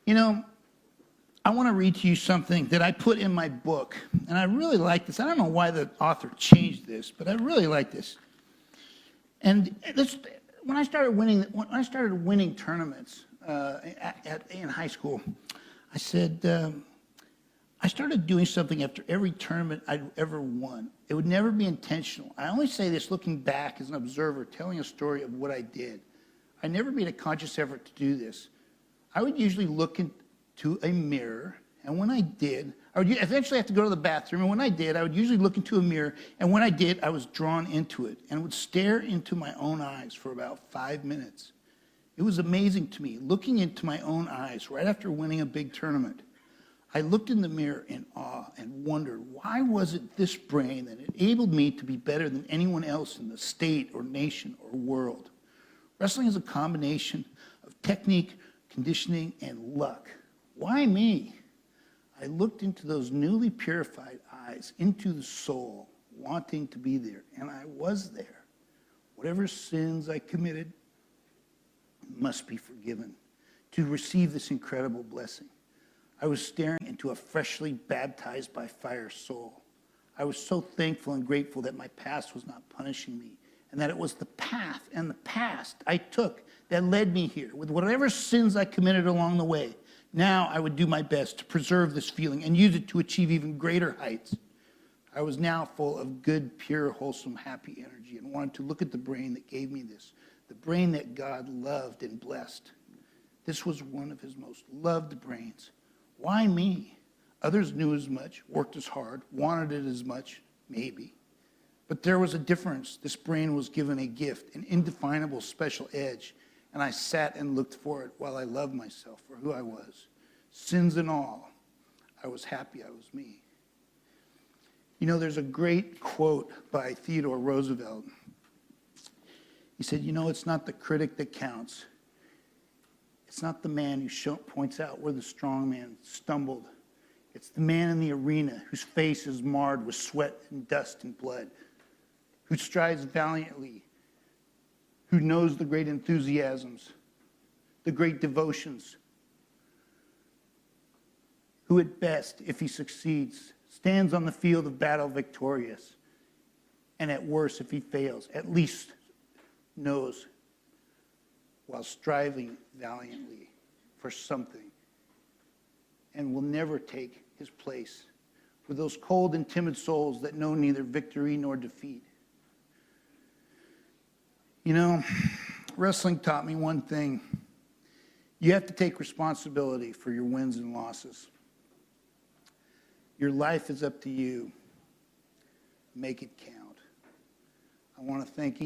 You know, I want to read to you something that I put in my book, and I really like this. I don't know why the author changed this, but I really like this. And this, when I started winning tournaments in high school, I said I started doing something after every tournament I'd ever won. It would never be intentional. I only say this looking back as an observer, telling a story of what I did. I never made a conscious effort to do this. I would usually look into a mirror, and when I did, I would eventually have to go to the bathroom, and when I did, I would usually look into a mirror, and when I did, I was drawn into it, and would stare into my own eyes for about 5 minutes. It was amazing to me, looking into my own eyes right after winning a big tournament. I looked in the mirror in awe and wondered, why was it this brain that enabled me to be better than anyone else in the state or nation or world? Wrestling is a combination of technique, conditioning, and luck. Why me? I looked into those newly purified eyes, into the soul, wanting to be there, and I was there. Whatever sins I committed must be forgiven to receive this incredible blessing. I was staring into a freshly baptized by fire soul. I was so thankful and grateful that my past was not punishing me, and that it was the path and the past I took that led me here, with whatever sins I committed along the way. Now I would do my best to preserve this feeling and use it to achieve even greater heights. I was now full of good, pure, wholesome, happy energy and wanted to look at the brain that gave me this, the brain that God loved and blessed. This was one of his most loved brains. Why me? Others knew as much, worked as hard, wanted it as much, maybe. But there was a difference. This brain was given a gift, an indefinable special edge, and I sat and looked for it while I loved myself for who I was. Sins and all, I was happy I was me. You know, there's a great quote by Theodore Roosevelt. He said, you know, it's not the critic that counts. It's not the man who points out where the strong man stumbled. It's the man in the arena whose face is marred with sweat and dust and blood, who strives valiantly, who knows the great enthusiasms, the great devotions, who at best, if he succeeds, stands on the field of battle victorious, and at worst, if he fails, at least knows while striving valiantly for something, and will never take his place with those cold and timid souls that know neither victory nor defeat. You know, wrestling taught me one thing. You have to take responsibility for your wins and losses. Your life is up to you. Make it count. I want to thank you.